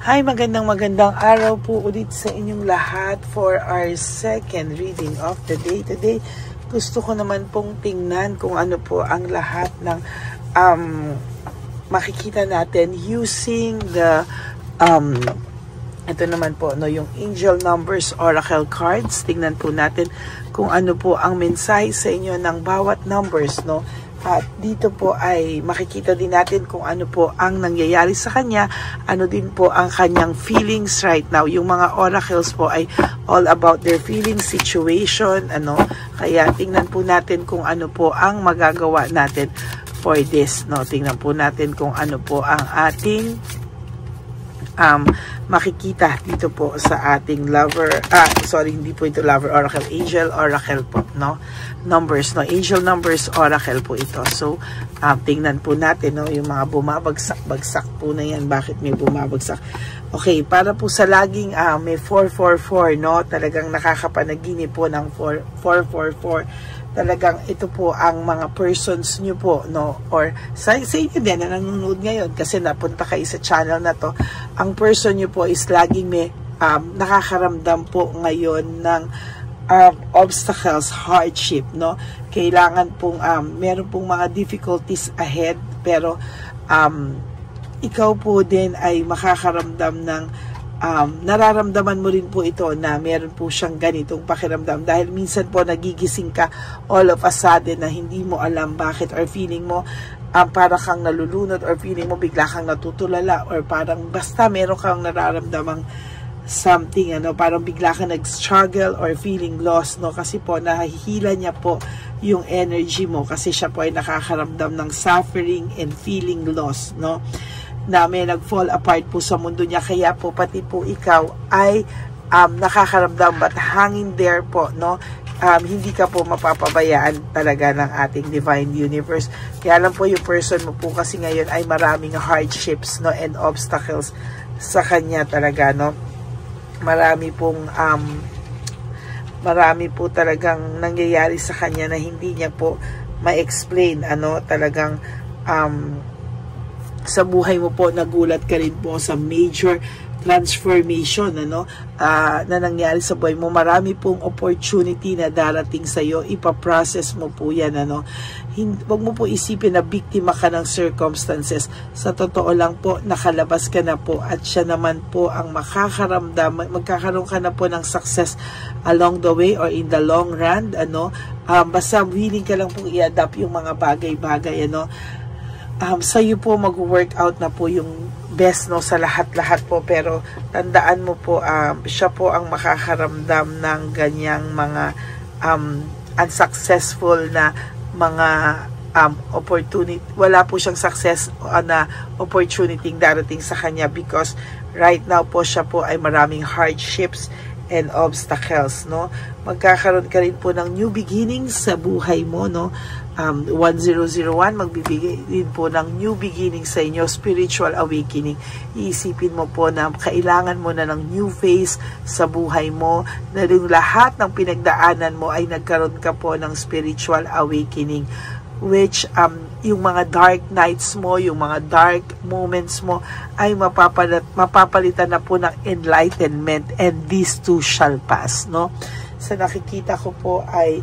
Hi, magandang araw po ulit sa inyong lahat for our second reading of the day. Today, gusto ko naman pong tingnan kung ano po ang lahat ng makikita natin using the ito naman po yung angel numbers oracle cards. Tingnan po natin kung ano po ang mensahe sa inyo ng bawat numbers, no? At dito po ay makikita din natin kung ano po ang nangyayari sa kanya, ano din po ang kanyang feelings right now. Yung mga oracles po ay all about their feelings, situation, ano. Kaya tingnan po natin kung ano po ang magagawa natin for this, no. Tingnan po natin kung ano po ang ating makikita dito po sa ating lover, hindi po ito lover oracle, angel oracle po, no, numbers, no, angel numbers oracle po ito. So tingnan po natin, no, yung mga bumabagsak po na yan. Bakit may bumabagsak? Okay, para po sa laging may 444, no, talagang nakakapanaginip po ng 444. Talagang ito po ang mga persons nyo po, no, or sa inyo din na nanonood ngayon kasi napunta kayo sa channel na to. Ang person nyo po is laging may nakakaramdam po ngayon ng obstacles, hardship, no. Kailangan pong meron pong mga difficulties ahead, pero ikaw po din ay makakaramdam ng nararamdaman mo rin po ito na meron po siyang ganitong pakiramdam dahil minsan po nagigising ka all of a sudden na hindi mo alam bakit, or feeling mo para kang nalulunod, or feeling mo bigla kang natutulala, or parang basta meron kang nararamdamang something, ano, parang bigla kang nag-struggle or feeling lost, no, kasi po nahihila niya po yung energy mo kasi siya po ay nakakaramdam ng suffering and feeling lost, no, na may nag-fall apart po sa mundo niya. Kaya po pati po ikaw ay nakakaramdam, but hanging there po, no. Hindi ka po mapapabayaan talaga ng ating divine universe. Kaya lang po yung person mo po kasi ngayon ay maraming hardships, no, and obstacles sa kanya talaga, no. Marami po talagang nangyayari sa kanya na hindi niya po ma-explain, ano, talagang sa buhay mo po nagulat ka rin po sa major transformation, ano, na nangyari sa buhay mo. Marami pong opportunity na darating sa iyo, ipaprocess mo po yan, ano. Huwag mo po isipin na biktima ka ng circumstances. Sa totoo lang po, nakalabas ka na po at siya naman po ang magkakaroon ka na po ng success along the way or in the long run, ano. Basta willing ka lang po i-adapt yung mga bagay-bagay, ano. Sa iyo po mag-workout na po yung best, no, sa lahat-lahat po, pero tandaan mo po, siya po ang makakaramdam ng ganyang mga unsuccessful na mga opportunity. Wala po siyang success na opportunity darating sa kanya because right now po siya po ay maraming hardships and obstacles, no. Magkakaroon ka rin po ng new beginnings sa buhay mo, no. 1001 magbibigay din po ng new beginning sa inyo, spiritual awakening. Iisipin mo po na kailangan mo na ng new phase sa buhay mo, na rin lahat ng pinagdaanan mo ay nagkaroon ka po ng spiritual awakening, which yung mga dark nights mo, yung mga dark moments mo ay mapapalitan na po ng enlightenment, and these too shall pass, no. Sa nakikita ko po ay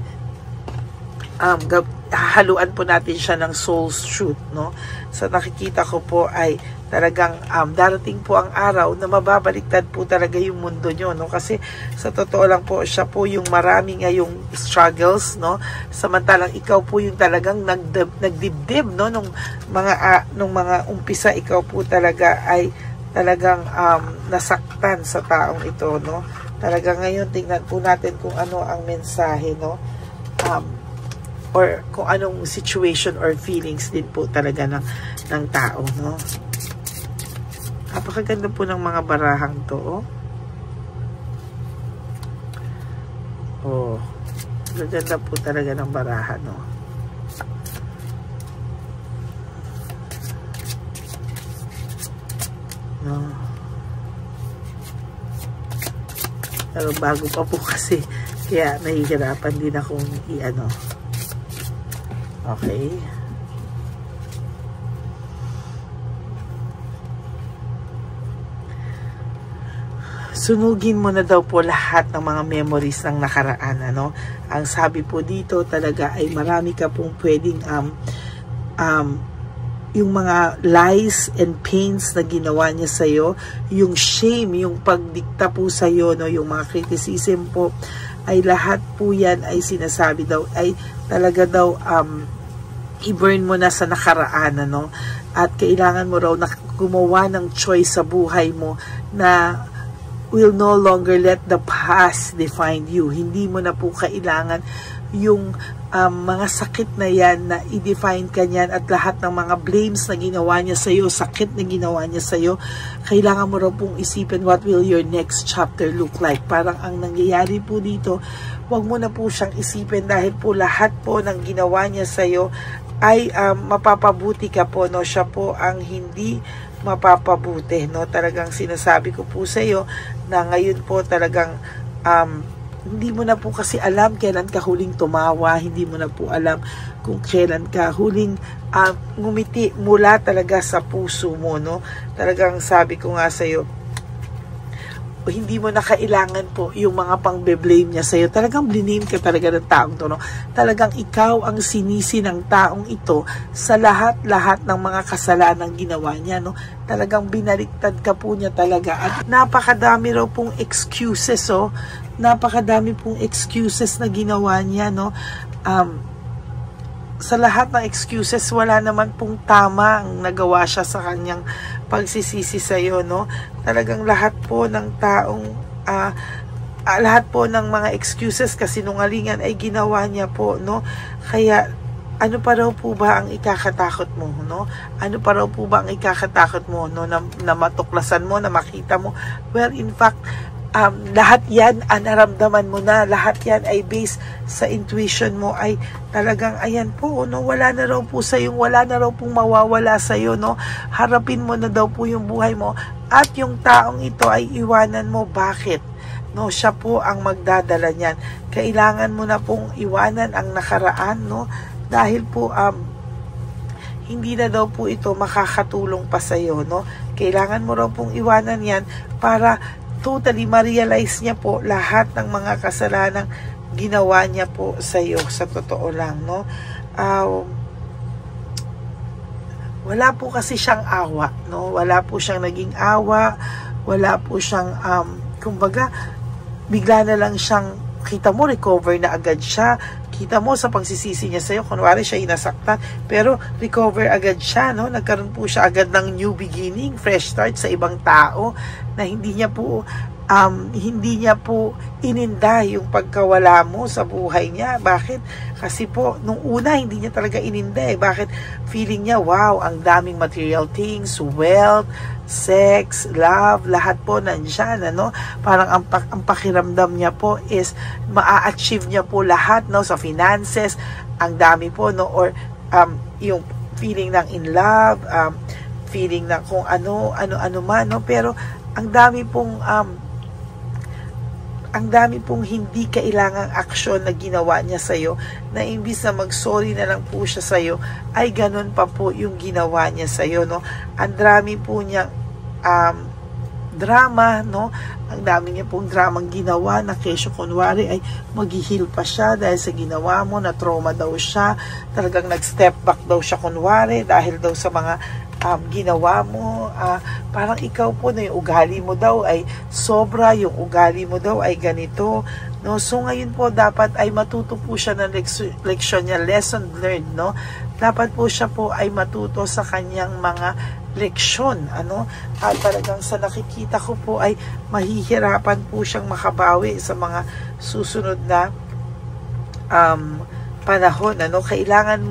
haluan po natin siya ng soul's truth, no. Sa nakikita ko po ay talagang darating po ang araw na mababaliktad po talaga yung mundo nyo, no, kasi sa totoo lang po siya po yung marami ngayong struggles, no, samantalang ikaw po yung talagang nagdibdib, no, nung mga umpisa. Ikaw po talaga ay talagang nasaktan sa taong ito, no. Talaga ngayon tingnan po natin kung ano ang mensahe, no, or kung anong situation or feelings din po talaga ng tao, no. Napakaganda po ng mga barahang to, oh. Gaganda po talaga ng barahan, no. No. Pero bago pa po kasi, kaya nahihirapan din akong i-ano. Okay. sunugin mo na daw po lahat ng mga memories ng nakaraan, ano. Ang sabi po dito talaga ay marami ka pong pwedeng yung mga lies and pains na ginawa niya sa'yo, yung shame, yung pagdikta po sa'yo, no, yung mga criticism po, ay lahat po yan ay sinasabi daw, ay talaga daw i-burn mo na sa nakaraan, ano, at kailangan mo raw na gumawa ng choice sa buhay mo na will no longer let the past define you. Hindi mo na po kailangan yung mga sakit na yan na i-define ka niyan, at lahat ng mga blames na ginawa niya sa'yo, sakit na ginawa niya sa'yo, kailangan mo raw pong isipin what will your next chapter look like. Parang ang nangyayari po dito, wag mo na po siyang isipin dahil po lahat po ng ginawa niya sa'yo ay mapapabuti ka po, no? Siya po ang hindi mapapabuti, no? Talagang sinasabi ko po sa'yo na ngayon po talagang hindi mo na po kasi alam kailan ka huling tumawa, hindi mo na po alam kung kailan ka huling ngumiti mula talaga sa puso mo, no? Talagang sabi ko nga sa'yo, hindi mo na kailangan po yung mga pang-blame niya sa'yo. Talagang bliname ka talaga ng taong to, no? Talagang ikaw ang sinisi ng taong ito sa lahat-lahat ng mga kasalanan ginawa niya, no? Talagang binaliktad ka po niya talaga. At napakadami raw pong excuses, oh. Napakadami pong excuses na ginawa niya, no? Sa lahat ng excuses, wala naman pong tama ang nagawa siya sa kanyang pagsisisi sa'yo, no? Talagang lahat po ng taong, lahat po ng mga excuses, kasinungalingan ay ginawa niya po, no? Kaya, ano pa raw po ba ang ikakatakot mo, no? Ano pa raw po ba ang ikakatakot mo, no? Na matuklasan mo, na makita mo? Well, in fact, lahat yan, naramdaman mo na, lahat yan ay based sa intuition mo, ay talagang, ayan po, no, wala na raw po sa'yo, wala na raw pong mawawala sa'yo, no, harapin mo na daw po yung buhay mo, at yung taong ito ay iwanan mo. Bakit? No, siya po ang magdadala niyan. Kailangan mo na pong iwanan ang nakaraan, no, dahil po, hindi na daw po ito makakatulong pa sa'yo, no, kailangan mo raw pong iwanan yan para totally ma-realize niya po lahat ng mga kasalanang ginawa niya po sa iyo, sa totoo lang, no? Wala po kasi siyang awa, no? Wala po siyang naging awa, wala po siyang kumbaga bigla na lang siyang, kita mo, recover na agad siya. Kita mo sa pagsisisi niya sa'yo, kunwari siya inasaktan, pero recover agad siya, no? Nagkaroon po siya agad ng new beginning, fresh start sa ibang tao, na hindi niya po ininda yung pagkawala mo sa buhay niya. Bakit? Kasi po, nung una, hindi niya talaga ininda, eh. Bakit? Feeling niya, wow, ang daming material things, wealth, sex, love, lahat po nandyan, ano? Parang ang pakiramdam niya po is maa-achieve niya po lahat, no? Sa finances, ang dami po, no? Or yung feeling ng in love, feeling na kung ano man, no? Pero ang dami pong hindi kailangang aksyon na ginawa niya sa'yo, na imbis na mag-sorry na lang po siya sa'yo, ay ganun pa po yung ginawa niya sa'yo, no? Ang dami po niyang drama, no? Ang dami niya pong dramang ginawa, na kesyo kunwari ay mag-heal pa siya dahil sa ginawa mo, na trauma daw siya, talagang nag-step back daw siya kunwari dahil daw sa mga ginawa mo. Parang ikaw po, na yung ugali mo daw ay sobra, yung ugali mo daw ay ganito, no? So ngayon po dapat ay matuto po siya ng leksyon niya, lesson learned, no? Dapat po siya po ay matuto sa kanyang mga leksyon, ano? At talagang sa nakikita ko po ay mahihirapan po siyang makabawi sa mga susunod na panahon, ano? Kailangan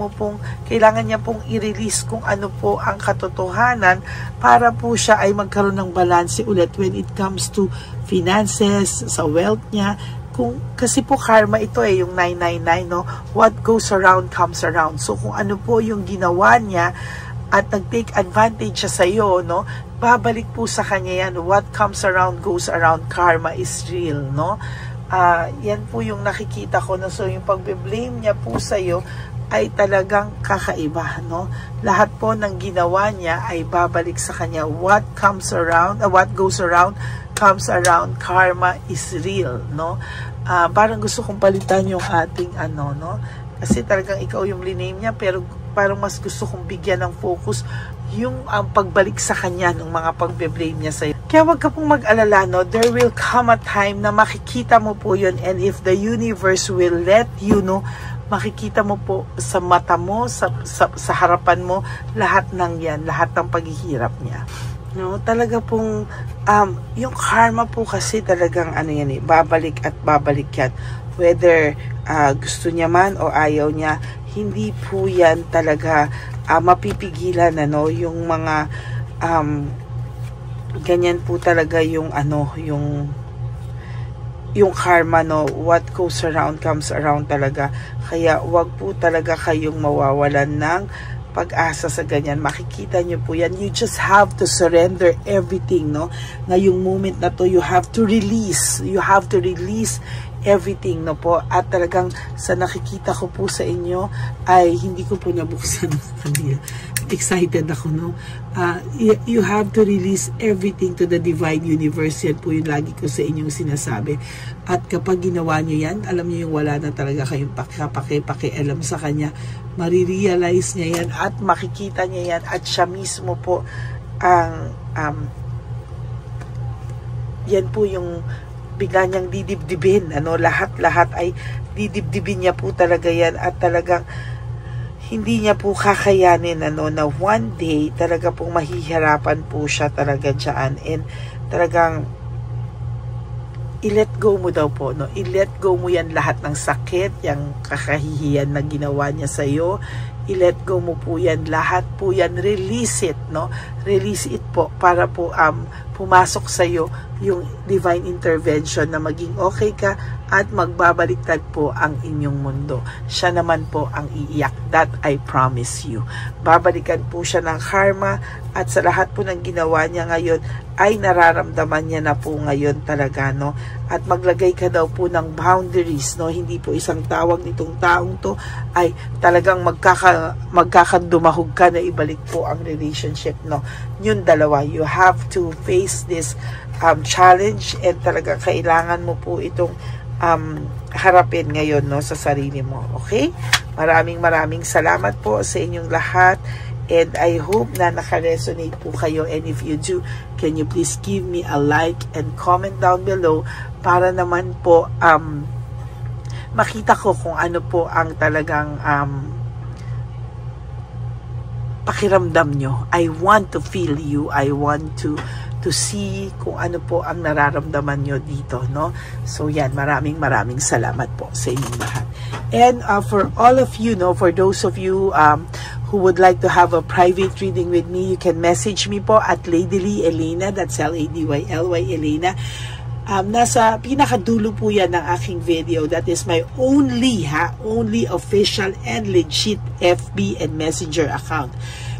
niya pong i-release kung ano po ang katotohanan para po siya ay magkaroon ng balanse ulit when it comes to finances, sa wealth niya. Kasi po karma ito, yung 999, no? What goes around comes around. So kung ano po yung ginawa niya at nag-take advantage siya sa iyo, no? Babalik po sa kanya yan. What comes around goes around. Karma is real, no? Yan po yung nakikita ko, na so yung pagbe-blame niya po sa iyo, ay talagang kakaiba, no? Lahat po ng ginawa niya ay babalik sa kanya. What goes around comes around. Karma is real, no? Parang gusto kong palitan yung ating no? Kasi talagang ikaw yung liname niya, pero parang mas gusto kong bigyan ng focus yung pagbalik sa kanya ng mga pagbe-blame niya sa'yo. Kaya wag ka pong mag-alala, no? There will come a time na makikita mo po yun, and if the universe will let you know, makikita mo po sa mata mo, sa harapan mo, lahat ng yan, lahat ng paghihirap niya. No, talaga pong, yung karma po kasi talagang yan babalik at babalik yan. Whether gusto niya man o ayaw niya, hindi po yan talaga mapipigilan, yung mga, ganyan po talaga yung yung karma, no? What goes around comes around talaga. Kaya wag po talaga kayong mawawalan ng pag-asa sa ganyan. Makikita nyo po yan. You just have to surrender everything, no? Ngayong moment na to, you have to release. You have to release everything, no po. At talagang sa nakikita ko po sa inyo ay hindi ko po nabuksan ng kanila. Excited ako, no? You have to release everything to the divine universe. Yan po yung lagi ko sa inyong sinasabi. At kapag ginawa nyo yan, alam nyo yung wala na talaga kayong pakialam sa kanya. Marirealize niya yan at makikita niya yan, at siya mismo po ang yan po yung bigla niyang didibdibin, lahat ay didibdibin niya po talaga yan, at talagang hindi niya po kakayanin, na one day talaga pong mahihirapan po siya talaga dyan, and talagang i-let go mo daw po, no? I-let go mo yan, lahat ng sakit, yung kakahihiyan na ginawa niya sa'yo. I-let go mo po yan, lahat po yan. Release it, no? Release it po para po pumasok sa'yo yung divine intervention na maging okay ka at magbabaliktad po ang inyong mundo. Siya naman po ang iiyak. That I promise you. Babalikan po siya ng karma, at sa lahat po ng ginawa niya ngayon ay nararamdaman niya na po ngayon talaga, no? At maglagay ka daw po ng boundaries, no? Hindi po isang tawag nitong taong to ay talagang magkakadumahog ka na ibalik po ang relationship, no? Yung dalawa, you have to face this challenge, and talaga kailangan mo po itong harapin ngayon, no, sa sarili mo. Okay? Maraming salamat po sa inyong lahat, and I hope na naka-resonate po kayo, and if you do, can you please give me a like and comment down below para naman po makita ko kung ano po ang talagang pakiramdam nyo. I want to feel you. I want to see kung ano po ang nararamdaman nyo dito, no? So yan, maraming salamat po sa inyong lahat. And for all of you, no, for those of you who would like to have a private reading with me, you can message me po at Ladyly Elena, that's L-A-D-Y-L-Y Elena. Nasa pinakadulo po yan ng aking video. That is my only official and legit FB and Messenger account.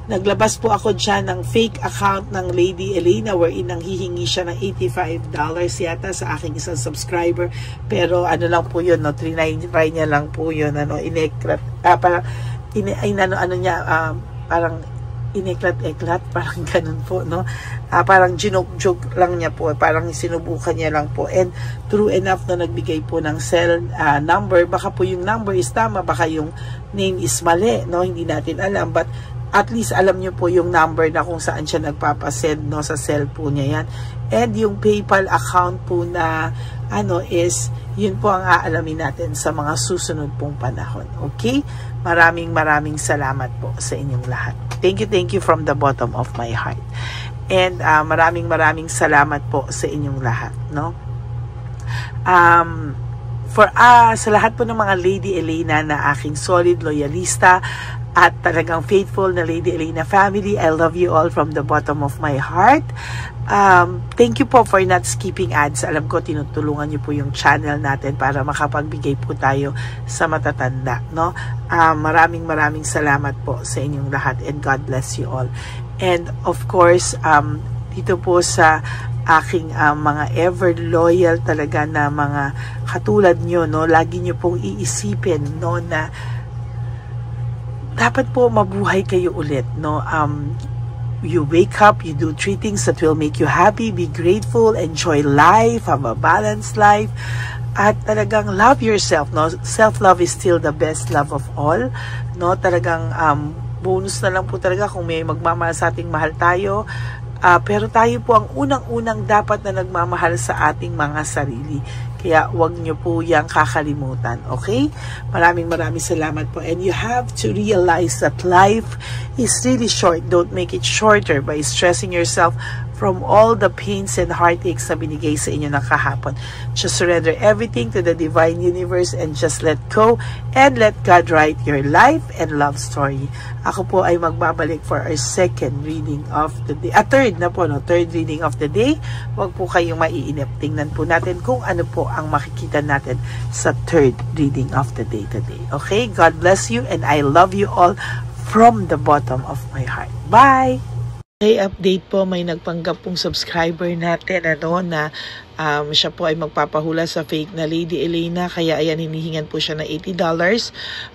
Naglabas po ako dyan ng fake account ng Lady Elena, wherein nang hihingi siya ng $85 yata sa aking isang subscriber. Pero ano lang po yun, no? Try niya lang po yun, ineklat, parang parang ineklat-eklat, parang ganun po, no? Parang joke lang niya po, parang sinubukan niya lang po, and true enough na nagbigay po ng cell number. Baka po yung number is tama, baka yung name is mali, no? Hindi natin alam, but at least alam niyo po yung number na kung saan siya nagpapasend, no, sa cellphone niya yan. And yung PayPal account po na is, yun po ang aalamin natin sa mga susunod pong panahon. Okay? Maraming salamat po sa inyong lahat. Thank you from the bottom of my heart. And maraming salamat po sa inyong lahat, no? Sa lahat po ng mga Lady Elena na aking solid loyalista at talagang faithful na Lady Elena family, I love you all from the bottom of my heart. Thank you po for not skipping ads. Alam ko tinutulungan niyo po yung channel natin para makapagbigay po tayo sa matatanda, no? Maraming salamat po sa inyong lahat, and God bless you all. And of course, dito po sa aking mga ever loyal talaga na mga katulad nyo, no, lagi nyo pong iisipin, no, na dapat po mabuhay kayo ulit, no? You wake up, you do 3 things that will make you happy, be grateful, enjoy life, have a balanced life, at talagang love yourself, no? Self-love is still the best love of all, no? Talagang bonus na lang po talaga kung may magmamahal sa ating, mahal tayo. Pero tayo po ang unang-unang dapat na nagmamahal sa ating mga sarili. Kaya wag nyo po yang kakalimutan, okay? Maraming salamat po. And you have to realize that life is really short. Don't make it shorter by stressing yourself from all the pains and heartaches na binigay sa inyo ng kahapon. Just surrender everything to the divine universe and just let go and let God write your life and love story. Ako po ay magbabalik for our second reading of the day. Third na po, no? Third reading of the day. Huwag po kayong maiinip. Tingnan po natin kung ano po ang makikita natin sa third reading of the day today. Okay? God bless you and I love you all from the bottom of my heart. Bye! Okay, update po, may nagpanggap pong subscriber natin na siya po ay magpapahula sa fake na Lady Elena, kaya ayan, hinihingan po siya na $80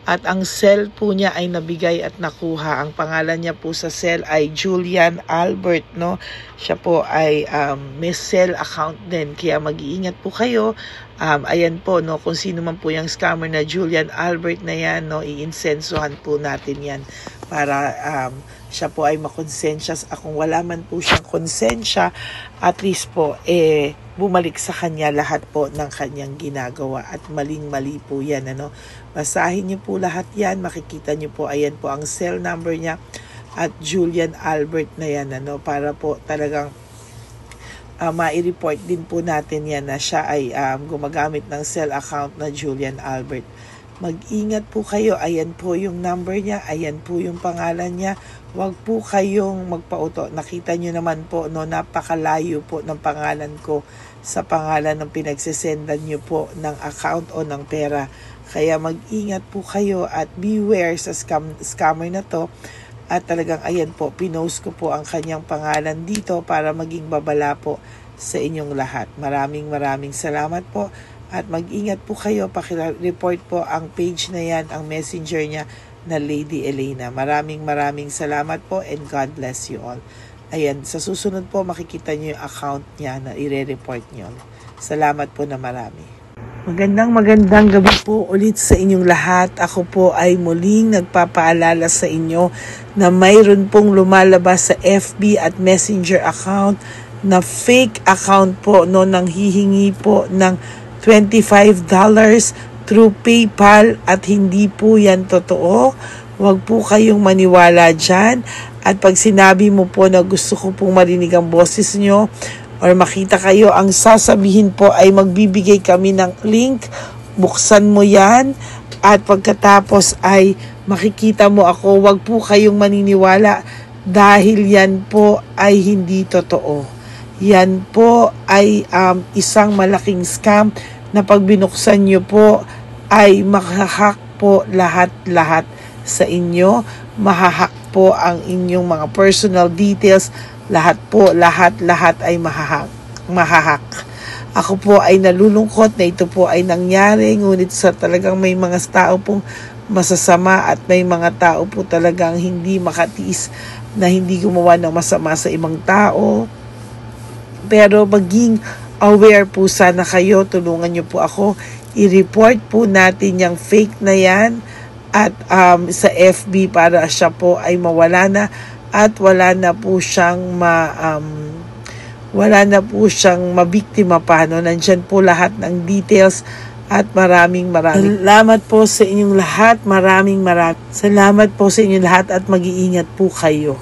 at ang cell po niya ay nabigay at nakuha. Ang pangalan niya po sa cell ay Julian Albert, no? Siya po ay may cell account din, kaya mag-iingat po kayo. Ayan po, no, kung sino man po yung scammer na Julian Albert na yan, no, iinsensuhan po natin yan para siya po ay makonsensya. Kung wala man po siyang konsensya, at least po bumalik sa kanya lahat po ng kanyang ginagawa, at maling-mali po yan, ano. Basahin niyo po lahat yan, makikita niyo po, ayan po ang cell number niya at Julian Albert na yan, ano, para po talagang ma-report din po natin yan na siya ay gumagamit ng cell account na Julian Albert. Mag-ingat po kayo, ayan po yung number niya, ayan po yung pangalan niya. Huwag po kayong magpauto. Nakita nyo naman po, no, napakalayo po ng pangalan ko sa pangalan ng pinagsesendan nyo po ng account o ng pera. Kaya mag-ingat po kayo at beware sa scammer na to. At talagang ayan po, pinost ko po ang kanyang pangalan dito para maging babala po sa inyong lahat. Maraming salamat po. At mag-ingat po kayo, pakireport po ang page na yan, ang messenger niya na Lady Elena. Maraming salamat po and God bless you all. Ayan, sa susunod po makikita niyo yung account niya na ire-report niyo. Salamat po na marami. Magandang gabi po ulit sa inyong lahat. Ako po ay muling nagpapaalala sa inyo na mayroon pong lumalabas sa FB at Messenger account na fake account po, no, nang hihingi po ng $25 through PayPal at hindi po yan totoo. Huwag po kayong maniwala dyan. At pag sinabi mo po na gusto ko pong marinig ang boses nyo or makita kayo, ang sasabihin po ay magbibigay kami ng link. Buksan mo yan at pagkatapos ay makikita mo ako. Huwag po kayong maniniwala dahil yan po ay hindi totoo. Yan po ay isang malaking scam na pag binuksan nyo po ay mahahack po lahat sa inyo. Mahahack po ang inyong mga personal details. Lahat ay mahahack. Ako po ay nalulungkot na ito po ay nangyari, ngunit sa talagang may mga tao pong masasama at may mga tao po talagang hindi makatiis na hindi gumawa ng masama sa ibang tao. Pero maging aware po sana kayo, tulungan nyo po ako, i-report po natin yung fake na yan at sa FB para siya po ay mawala na at wala na po siyang mabiktima pa, no? Nandyan po lahat ng details at maraming salamat po sa inyong lahat, maraming salamat po sa inyong lahat at mag-iingat po kayo.